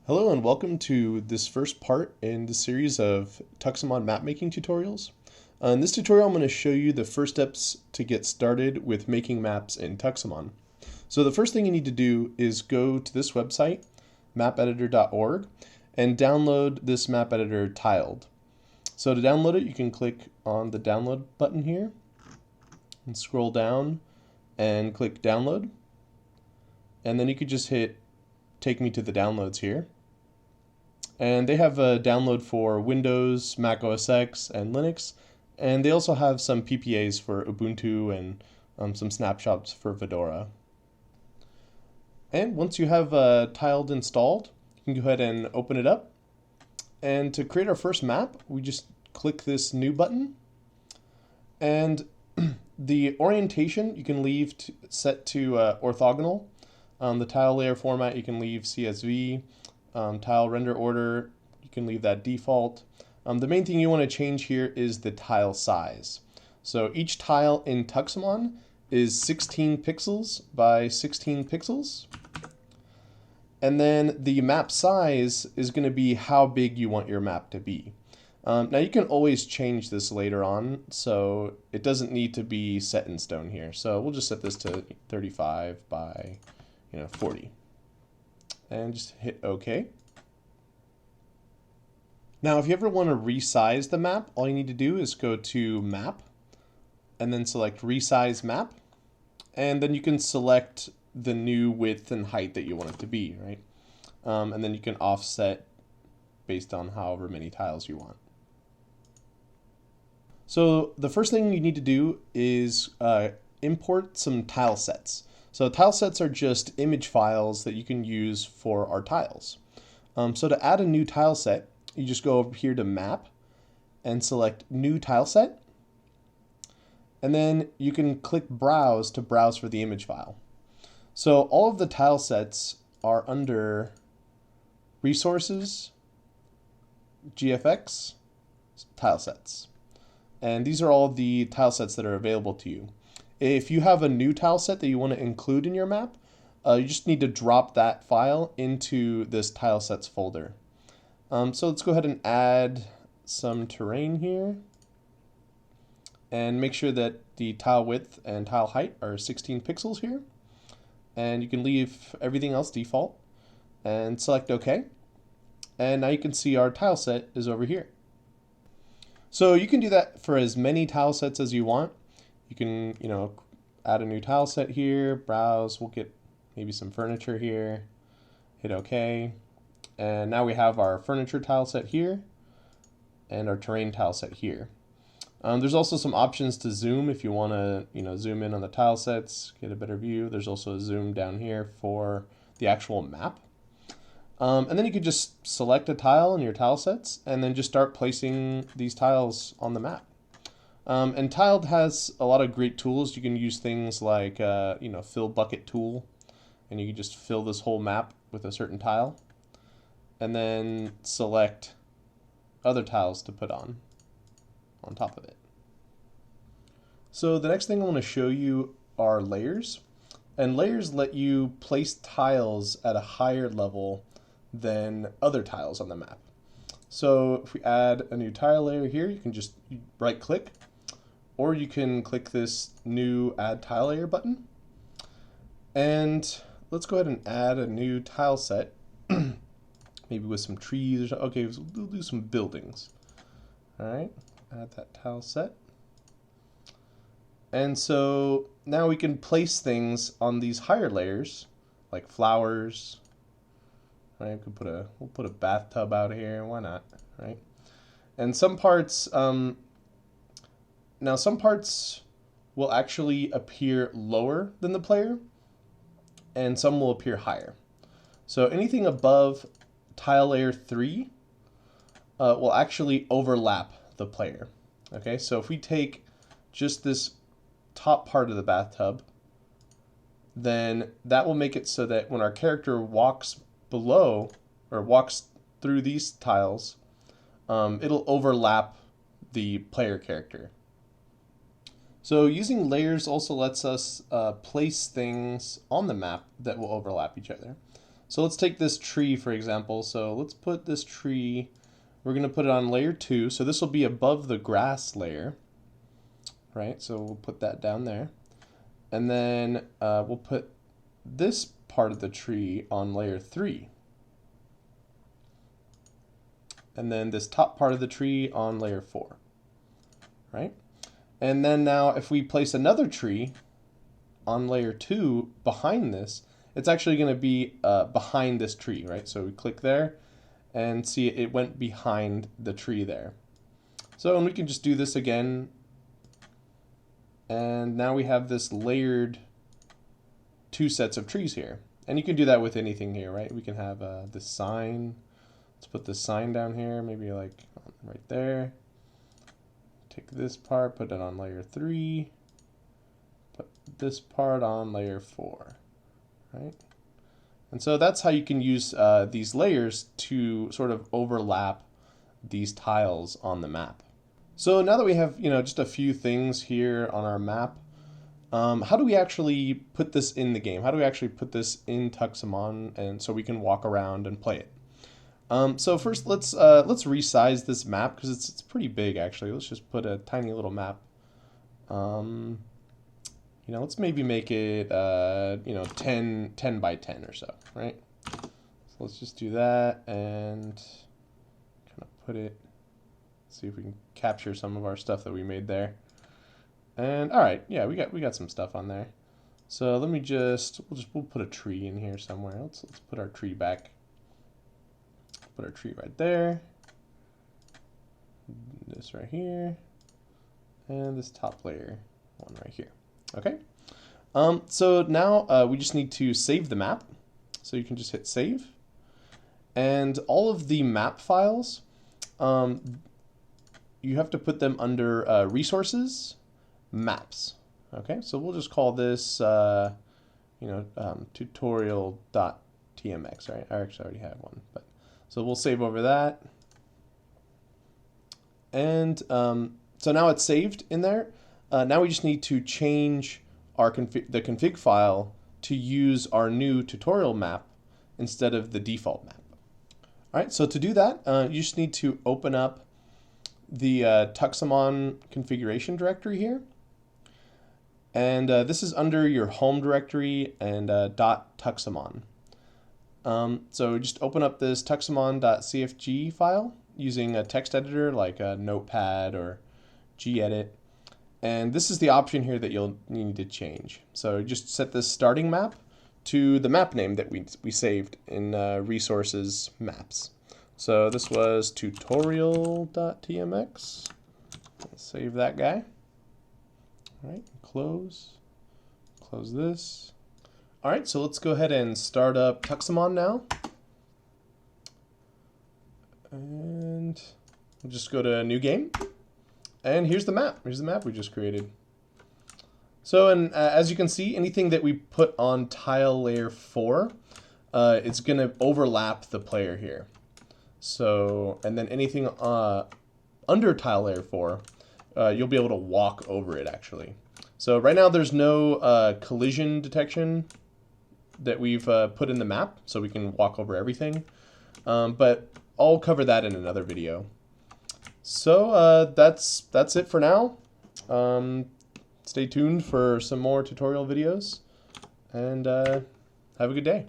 Hello and welcome to this first part in the series of Tuxemon map making tutorials. In this tutorial I'm going to show you the first steps to get started with making maps in Tuxemon. So the first thing you need to do is go to this website, mapeditor.org, and download this map editor tiled. So to download it, you can click on the download button here and scroll down and click download. And then you could just hit take me to the downloads here. And they have a download for Windows, Mac OS X, and Linux. And they also have some PPAs for Ubuntu and some snapshots for Fedora. And once you have tiled installed, you can go ahead and open it up. And to create our first map, we just click this new button. And the orientation you can leave set to orthogonal. The tile layer format you can leave CSV. Tile render order, you can leave that default. The main thing you want to change here is the tile size. So each tile in Tuxemon is 16 pixels by 16 pixels. And then the map size is going to be how big you want your map to be. Now you can always change this later on, so it doesn't need to be set in stone here. So we'll just set this to 35 by 40. And just hit OK. Now, if you ever want to resize the map, all you need to do is go to Map, and then select Resize Map, and then you can select the new width and height that you want it to be, right? And then you can offset based on however many tiles you want. So the first thing you need to do is import some tile sets. So tile sets are just image files that you can use for our tiles. So to add a new tile set, you just go over here to Map and select New Tile Set. And then you can click Browse to browse for the image file. So all of the tile sets are under Resources, GFX, Tile Sets. And these are all the tile sets that are available to you. If you have a new tile set that you want to include in your map, you just need to drop that file into this tile sets folder. So let's go ahead and add some terrain here and make sure that the tile width and tile height are 16 pixels here. And you can leave everything else default and select OK. And now you can see our tile set is over here. So you can do that for as many tile sets as you want. You can, add a new tile set here, browse, we'll get maybe some furniture here, hit OK. And now we have our furniture tile set here and our terrain tile set here. There's also some options to zoom if you want to, zoom in on the tile sets, get a better view. There's also a zoom down here for the actual map. And then you could just select a tile in your tile sets and then just start placing these tiles on the map. And Tiled has a lot of great tools. You can use things like, fill bucket tool, and you can just fill this whole map with a certain tile, and then select other tiles to put on top of it. So the next thing I want to show you are layers, and layers let you place tiles at a higher level than other tiles on the map. So if we add a new tile layer here, you can just right click, or you can click this new Add Tile Layer button. And let's go ahead and add a new tile set, maybe with some trees or something. Okay, we'll do some buildings. All right, add that tile set. And so now we can place things on these higher layers, like flowers. Right, we'll put a bathtub out here. Why not? Right, and some parts. Now some parts will actually appear lower than the player, and some will appear higher. So anything above tile layer 3 will actually overlap the player. Okay, so if we take just this top part of the bathtub, then that will make it so that when our character walks below or walks through these tiles, it'll overlap the player character. So using layers also lets us place things on the map that will overlap each other. So let's take this tree, for example. So let's put this tree, we're going to put it on layer 2. So this will be above the grass layer, right? So we'll put that down there. And then we'll put this part of the tree on layer 3. And then this top part of the tree on layer 4, right? And then now if we place another tree on layer 2 behind this, it's actually going to be behind this tree, right? So we click there and see it went behind the tree there. So, and we can just do this again. And now we have this layered 2 sets of trees here. And you can do that with anything here, right? We can have this sign. Let's put this sign down here, maybe like right there. Take this part, put it on layer 3. Put this part on layer 4, right? And so that's how you can use these layers to sort of overlap these tiles on the map. So now that we have, just a few things here on our map, how do we actually put this in the game? How do we actually put this in Tuxemon and so we can walk around and play it? So first, let's resize this map because it's pretty big actually. Let's just put a tiny little map. Let's maybe make it 10 by 10 or so, right? So let's just do that and kind of put it. See if we can capture some of our stuff that we made there. And all right, yeah, we got some stuff on there. So let me we'll put a tree in here somewhere. Let's put our tree back. Put our tree right there. This right here. And this top layer one right here. Okay. So now we just need to save the map. So you can just hit save. And all of the map files, you have to put them under resources, maps. Okay, so we'll just call this, tutorial.tmx, right? I actually already have one, but so we'll save over that. And so now it's saved in there. Now we just need to change the config file to use our new tutorial map instead of the default map. All right, so to do that, you just need to open up the Tuxemon configuration directory here. And this is under your home directory and .tuxemon. So just open up this tuxemon.cfg file using a text editor like a Notepad or gedit. And this is the option here that you'll need to change. So just set this starting map to the map name that we saved in resources maps. So this was tutorial.tmx. Save that guy. All right, close this. All right, so let's go ahead and start up Tuxemon now. And we'll just go to new game. And here's the map. Here's the map we just created. So, and as you can see, anything that we put on tile layer 4, it's going to overlap the player here. So, and then anything under tile layer 4, you'll be able to walk over it actually. So right now there's no collision detection that we've put in the map, so we can walk over everything. But I'll cover that in another video. So that's it for now. Stay tuned for some more tutorial videos, and have a good day.